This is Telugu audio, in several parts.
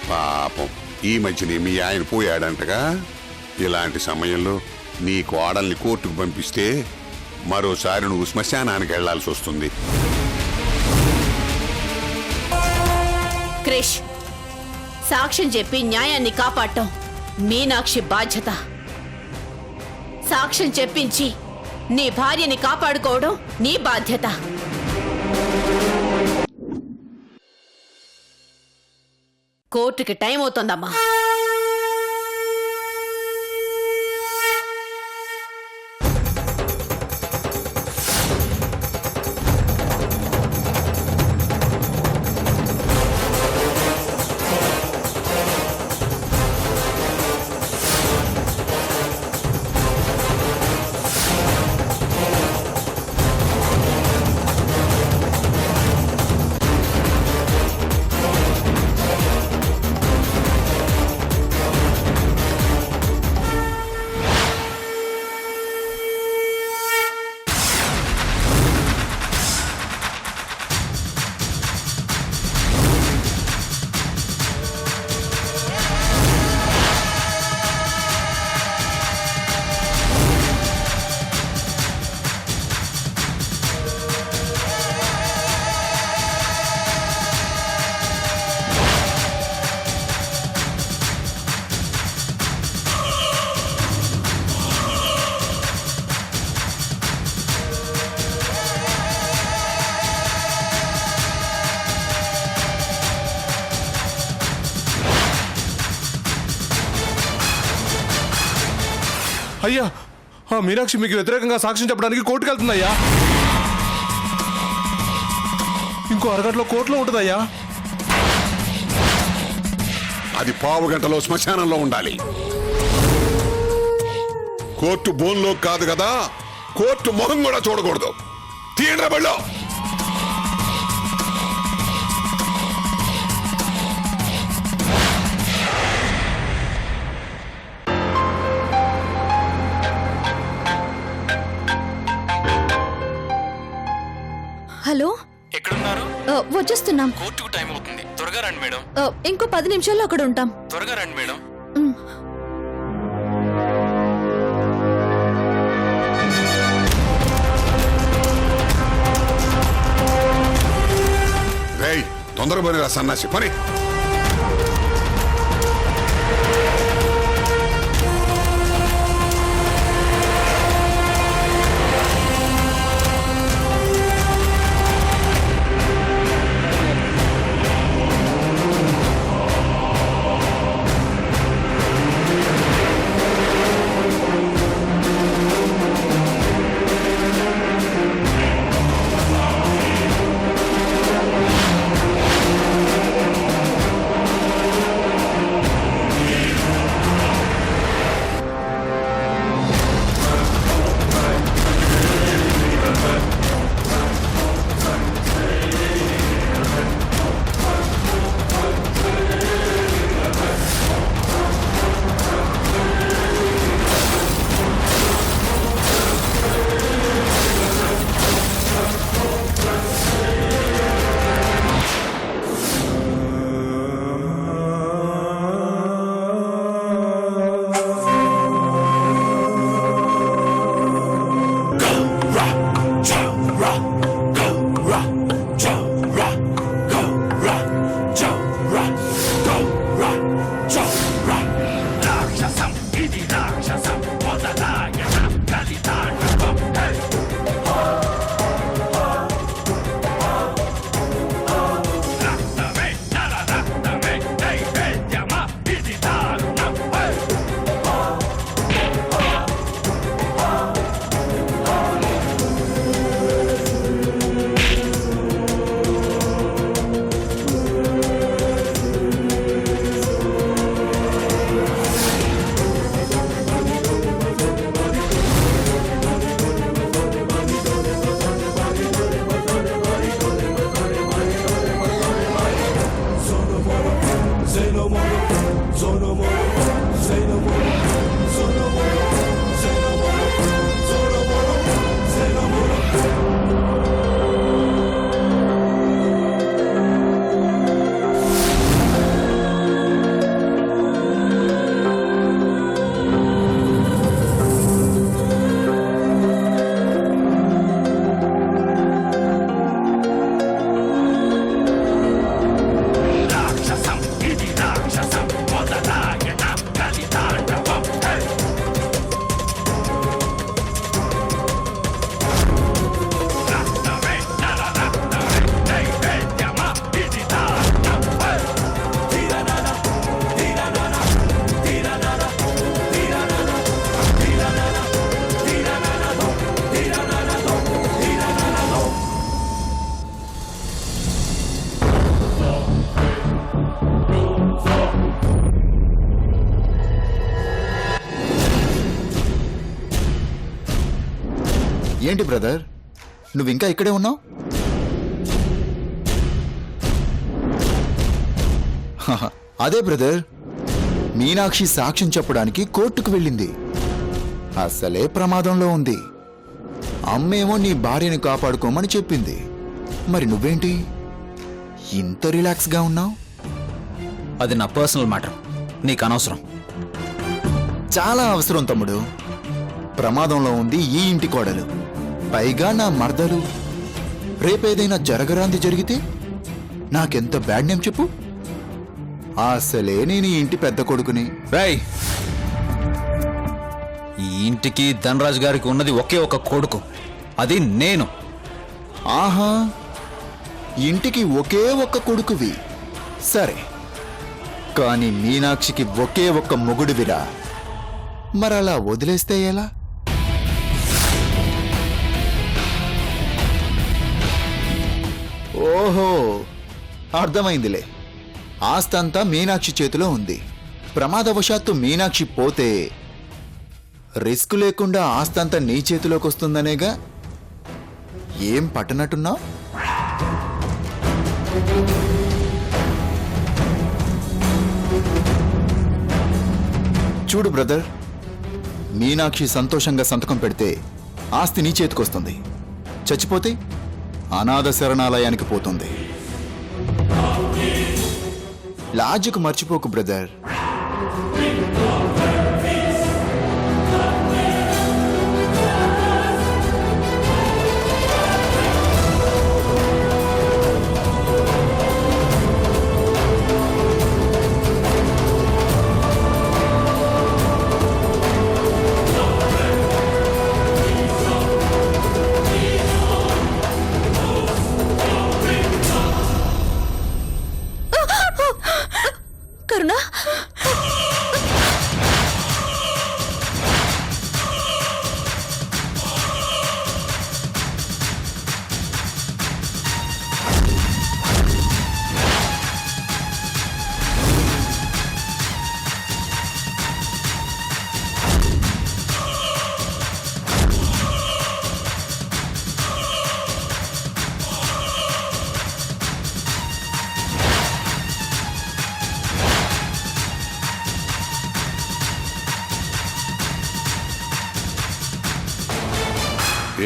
పాపం ఈ మధ్యనే మీ ఆయన పోయాడంటగా. ఇలాంటి సమయంలో నీ కోడల్ని కోర్టుకు పంపిస్తే మరోసారి నువ్వు శ్మశానానికి వెళ్లాల్సి వస్తుంది. క్రిష్, సాక్ష్యం చెప్పి న్యాయాన్ని కాపాడటం మీనాక్షి బాధ్యత. సాక్ష్యం చెప్పించి నీ భార్యని కాపాడుకోవడం నీ బాధ్యత. కోర్టుకి టైం అవుతోందమ్మా. అయ్యా, ఆ మీనాక్షి మీకు వ్యతిరేకంగా సాక్ష్యం చెప్పడానికి కోర్టుకు వెళ్తుందయ్యా. ఇంకో అరగంటలో కోర్టులో ఉంటుందయ్యా. అది పావు గంటలో శ్మశానంలో ఉండాలి. కోర్టు బోన్లో కాదు కదా, కోర్టు మొహం కూడా చూడకూడదు. తీయండి బళ్ళో. హలో, ఎక్కడున్నారు? వచ్చేస్తున్నాం. కోర్టుకు టైం అవుతుంది, త్వరగా రండి మేడం. ఇంకో 10 నిమిషాల్లో అక్కడ ఉంటాం. త్వరగా రండి మేడం. రేయ్, తొందరగా పోయిన సన్నాసి పని. ఏంటి బ్రదర్, నువ్వు ఇంకా ఇక్కడే ఉన్నావు? అదే బ్రదర్, మీనాక్షి సాక్ష్యం చెప్పడానికి కోర్టుకు వెళ్ళింది. అసలే ప్రమాదంలో ఉంది. అమ్మేమో నీ భార్యని కాపాడుకోమని చెప్పింది. మరి నువ్వేంటి ఇంత రిలాక్స్గా ఉన్నావు? అది నా పర్సనల్ మ్యాటర్, నీకు అనవసరం. చాలా అవసరం తమ్ముడు. ప్రమాదంలో ఉంది ఈ ఇంటి కోడలు, పైగా నా మర్దలు. రేపేదైనా జరగరాంది జరిగితే నాకెంత బ్యాడ్ నేమ్ చెప్పు. అసలే నేను ఈ ఇంటి పెద్ద కొడుకుని. రేయ్, ఈ ఇంటికి ధనరాజు గారికి ఉన్నది ఒకే ఒక కొడుకు, అది నేను. ఆహా, ఇంటికి ఒకే ఒక్క కొడుకువి, సరే. కానీ మీనాక్షికి ఒకే ఒక్క మొగుడువిరా. మరలా వదిలేస్తే ఎలా? ఓహో, అర్థమైందిలే. ఆస్తంతా మీనాక్షి చేతిలో ఉంది. ప్రమాదవశాత్తు మీనాక్షి పోతే రిస్క్ లేకుండా ఆస్తంతా నీ చేతిలోకి వస్తుందనేగా. ఏం పట్టనట్టున్నావు? చూడు బ్రదర్, మీనాక్షి సంతోషంగా సంతకం పెడితే ఆస్తి నీ చేతికొస్తుంది. చచ్చిపోతే అనాథ శరణాలయానికి పోతుంది. లాజిక్ మర్చిపోకు బ్రదర్. కరుణ,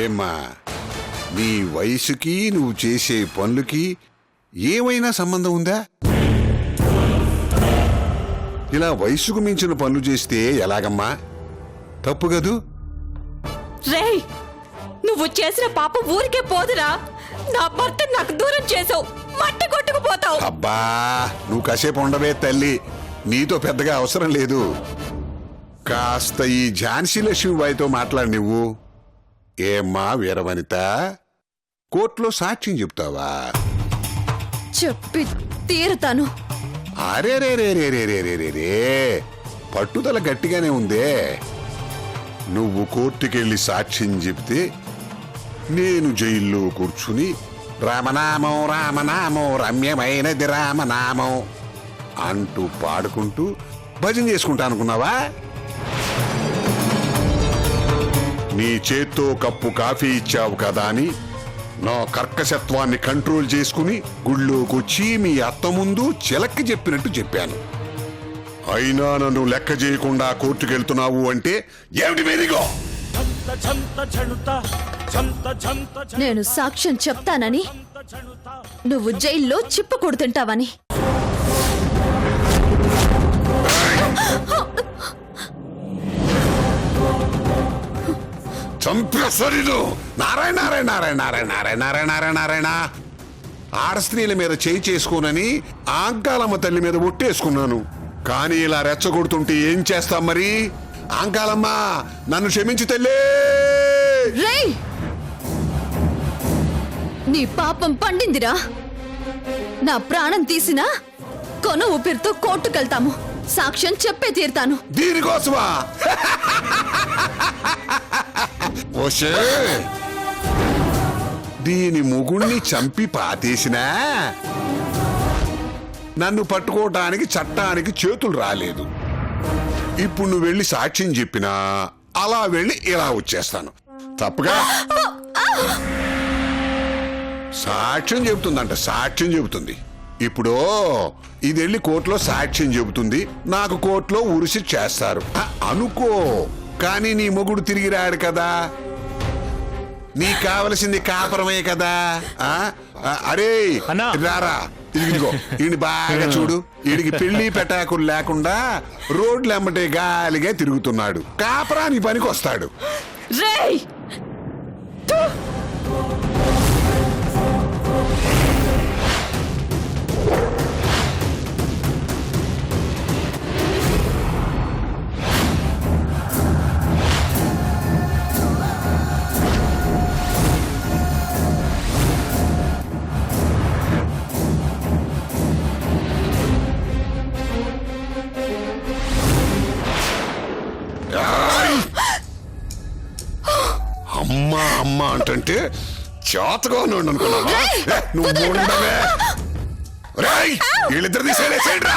ఏమ్మా, నీ వయసుకి నువ్వు చేసే పనులకి ఏమైనా సంబంధం ఉందా? ఇలా వయసుకు మించిన పనులు చేస్తే ఎలాగమ్మా? తప్పు కదూ? రేయ్, నువ్వు చేసిన పాపం ఊరికే పోదురా. నా భర్త నాకు దూరం చేసావు, మట్టి కొట్టుకుపోతావు. అబ్బా, నువ్వు కాసేపు ఉండవే తల్లి, నీతో పెద్దగా అవసరం లేదు. కాస్త ఈ ఝాన్సీ లక్ష్మీబాయితో మాట్లాడి నువ్వు. ఏమ్మా వీరవనిత, కోర్టులో సాక్ష్యం చెప్తావా? చెప్పి తీరుతాను. అరే రే రే రే రే రే రే రే రే, పట్టుదల గట్టిగానే ఉందే. నువ్వు కోర్టుకెళ్ళి సాక్ష్యం చెప్తే నేను జైల్లో కూర్చుని రామనామం రామనామం రమ్యమైనది రామనామం అంటూ పాడుకుంటూ భజన చేసుకుంటా అనుకున్నావా? నీ చేత్తో కప్పు కాఫీ ఇచ్చావు కదా అని నా కర్కశత్వాన్ని కంట్రోల్ చేసుకుని గుళ్ళోకొచ్చి మీ అత్త ముందు చిలక్కి చెప్పినట్టు చెప్పాను. అయినా నన్ను లెక్క చేయకుండా కోర్టుకెళ్తున్నావు అంటే ఏమిటి మేరీగో? నేను సాక్ష్యం చెప్తానని నువ్వు జైల్లో చిప్పకూడు తింటావని. చంపేసరిను నారాయణ నారాయణ నారాయణ నారాయణ నారాయణ నారాయణ నారాయణ నారాయణ. ఆడస్త్రీల మీద చేయి చేసుకోనని ఆంకాలమ్మ తల్లి మీద ఒట్టేసుకున్నాను. కానీ ఇలా రెచ్చగొడుతుంటే ఏం చేస్తాం మరి? ఆంకాలమ్మ, నన్ను క్షమించి తల్లి. రేయ్, నీ పాపం పండిందిరా. నా ప్రాణం తీసినా కొన ఊపిరితో కోర్టుకెళ్తాము. సాక్ష్యం చెప్పే తీరుతాను. దీనికోసమా? ఓషే, దీని ముగుణ్ణి చంపి పాతేసినా నన్ను పట్టుకోవటానికి చట్టానికి చేతులు రాలేదు. ఇప్పుడు నువ్వు వెళ్ళి సాక్ష్యం చెప్పినా అలా వెళ్ళి ఇలా వచ్చేస్తాను. తప్పగా సాక్ష్యం చెబుతుందంట, సాక్ష్యం చెబుతుంది. ఇప్పుడు ఇది వెళ్ళి కోర్టులో సాక్ష్యం చెబుతుంది, నాకు కోర్టులో ఉరిసి చేస్తారు అనుకో. కానీ నీ మొగుడు తిరిగి రాడు కదా, నీకు కావలసింది కాపురమే కదా. అరే రారా, ఇదిగో ఈయన బాగా చూడు, వీడికి పెళ్లి పెటాకులు లేకుండా రోడ్లు ఎమ్మటే గాలిగా తిరుగుతున్నాడు, కాపురానికి పనికి వస్తాడు. రేయ్ అమ్మా అమ్మా అంటే చేతగా ఉన్నాడు అనుకున్నావా? నువ్వు ఉండవే. రేయ్ వీళ్ళిద్దరు తీసేరా.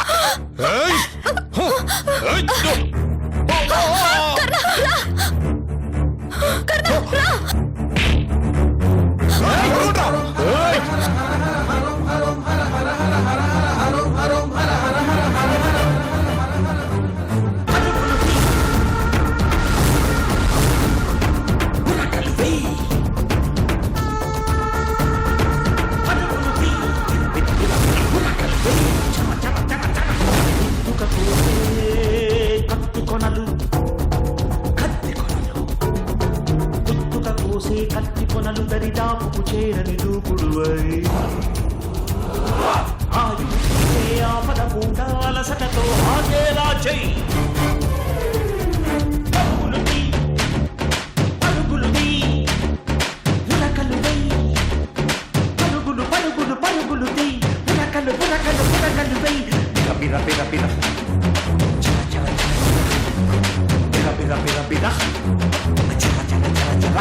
కత్తుకొనలు గుత్తుక కోసే కత్తి కొనలు దరిదాపుకు చేరని దూకుడువై ఆపద కూడా అలసటతో ఆగేలా చెయ్యి. పరుగులుది పురకలుదై పరుగులు పరుగులు పరుగులుది పురకలు పురకలు పురకలుదై పిర పిర పిర పిర పిర పిర చల చల చల చల.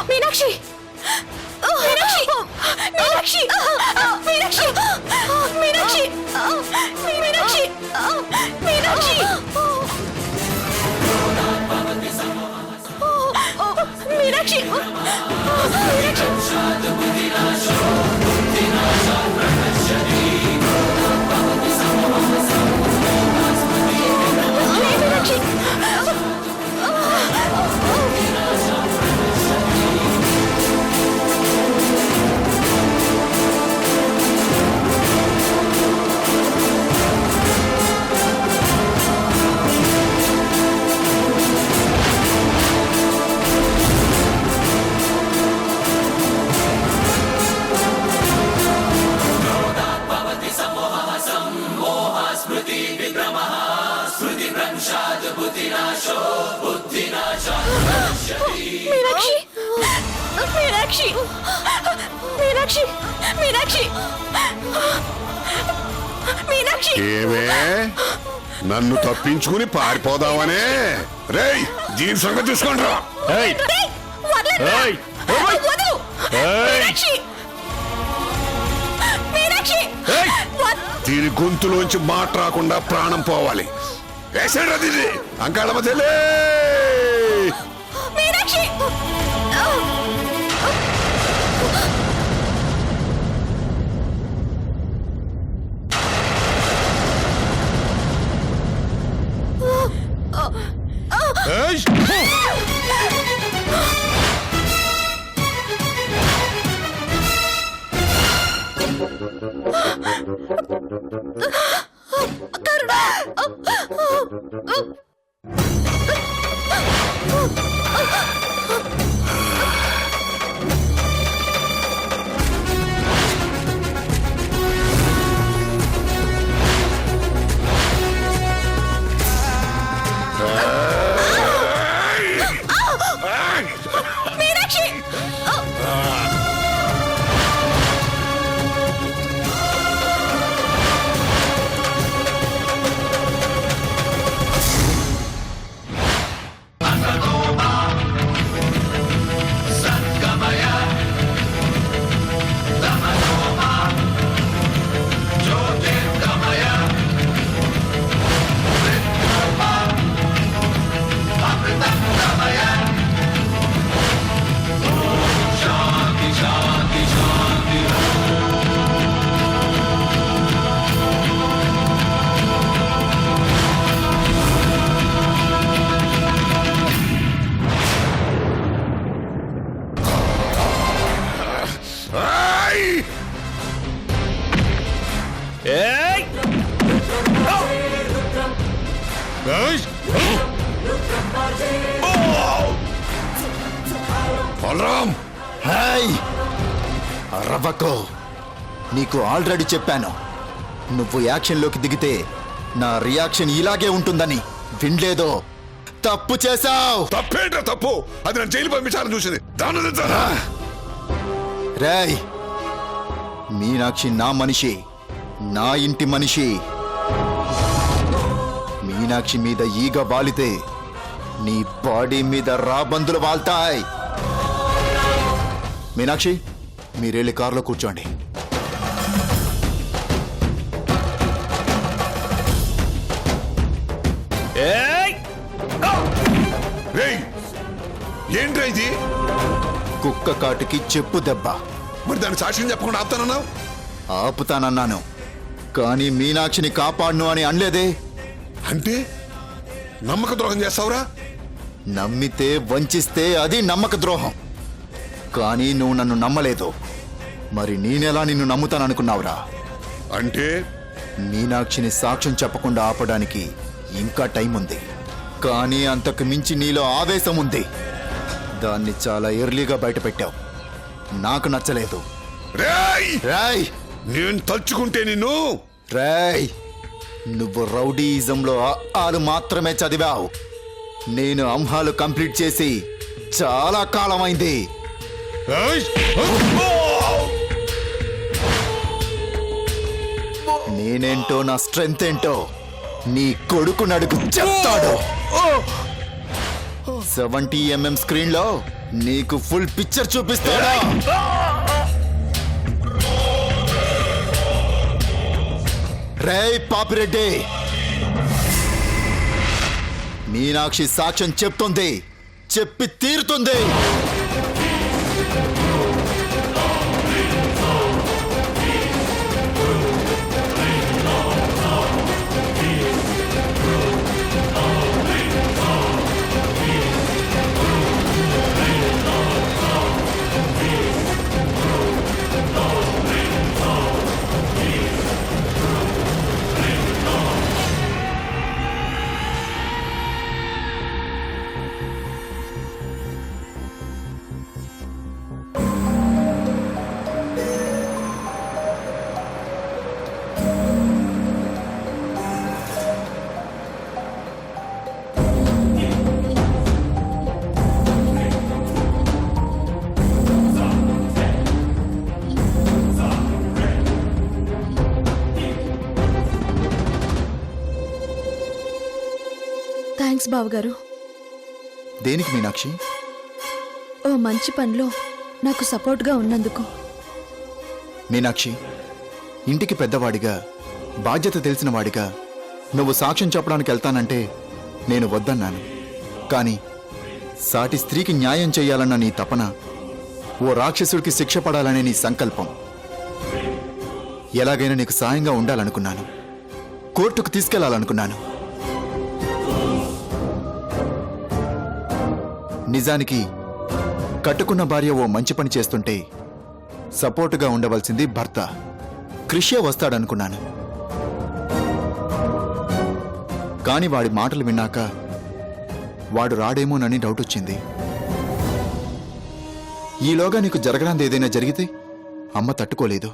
మీనాక్షి మీనాక్షి మీనాక్షి మీనాక్షి మీనాక్షి మీనాక్షి మీనాక్షి మీనాక్షి మీనాక్షి మీనాక్షి మీనాక్షి మీనాక్షి మీనాక్షి ఏమే నన్ను తప్పించుకుని పారిపోదామనే? రేయ్ దీని సంగతి చూసుకోండి రా. వదలు మీనాక్షి మీనాక్షి దీని గొంతులోంచి మాట రాకుండా ప్రాణం పోవాలి. వేసాడు అది అంకాళమ్మ తెలే. మీనాక్షి మీనాక్షి బలరాం హై రవకో, నీకు ఆల్రెడీ చెప్పాను, నువ్వు యాక్షన్లోకి దిగితే నా రియాక్షన్ ఇలాగే ఉంటుందని. వినలేదో? తప్పు చేశావు. తప్పేంట్రా తప్పు? అది నన్ను జైలు పంపించాలని చూసింది. దాని రేయ్, మీనాక్షి నా మనిషి, నా ఇంటి మనిషి. మీనాక్షి మీద ఈగ వాలితే నీ బాడీ మీద రాబందులు వాల్తాయి. మీనాక్షి, మీరెళ్ళి కారులో కూర్చోండి. ఏంట్రా ఇది? కుక్క కాటుకి చెప్పు దెబ్బ. మరి దాని సాక్ష్యం చెప్పకుండా ఆపుతానన్నావు. ఆపుతానన్నాను, కానీ మీనాక్షిని కాపాడును అని అనలేదే. అంటే నమ్మక ద్రోహం చేస్తావురా? నమ్మితే వంచిస్తే అది నమ్మక ద్రోహం. కానీ నువ్వు నన్ను నమ్మలేదు. మరి నేనెలా నిన్ను నమ్ముతాననుకున్నావురా? అంటే మీనాక్షిని సాక్ష్యం చెప్పకుండా ఆపడానికి ఇంకా టైం ఉంది. కానీ అంతకు మించి నీలో ఆవేశం ఉంది. దాన్ని చాలా ఎర్లీగా బయటపెట్టావు. నాకు నచ్చలేదు. రేయ్, రాయ్, నేను తలుచుకుంటే నిన్ను. రాయ్, నువ్వు రౌడీయిజంలో ఆలు మాత్రమే చదివావు. నేను అంహాలు కంప్లీట్ చేసి చాలా కాలమైంది. రేయ్, నేనేంటో, నా స్ట్రెంగ్త్ ఏంటో నీ కొడుకు నడుకు చెప్తాడు. 70mm స్క్రీన్ లో నీకు ఫుల్ పిక్చర్ చూపిస్తాడా? రేయ్ పాపిరెడ్డి, మీనాక్షి సాక్ష్యం చెప్తుంది, చెప్పి తీరుతుంది. థ్యాంక్స్ బావగారు. దేనికి మీనాక్షి? ఓ మంచి పనిలో నాకు సపోర్ట్గా ఉన్నందుకు. మీనాక్షి, ఇంటికి పెద్దవాడిగా, బాధ్యత తెలిసిన వాడిగా నువ్వు సాక్ష్యం చెప్పడానికి వెళ్తానంటే నేను వద్దన్నాను. కానీ సాటి స్త్రీకి న్యాయం చేయాలన్న నీ తపన, ఓ రాక్షసుడికి శిక్ష పడాలనే నీ సంకల్పం, ఎలాగైనా నీకు సాయంగా ఉండాలనుకున్నాను. కోర్టుకు తీసుకెళ్లాలనుకున్నాను. నిజానికి కట్టుకున్న భార్య ఓ మంచి పని చేస్తుంటే సపోర్టుగా ఉండవలసింది భర్త. కృష్యే వస్తాడనుకున్నాను. కాని వాడి మాటలు విన్నాక వాడు రాడేమోనని డౌట్ వచ్చింది. ఈలోగా నీకు జరగరాంది ఏదైనా జరిగితే అమ్మ తట్టుకోలేదు.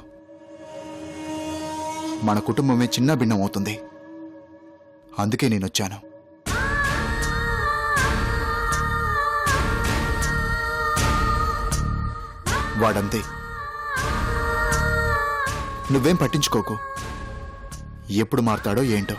మన కుటుంబమే చిన్న భిన్నం అవుతుంది. అందుకే నేనొచ్చాను. వాడంతే. నువ్వేం పట్టించుకోకు. ఎప్పుడు మారతాడో ఏంటో.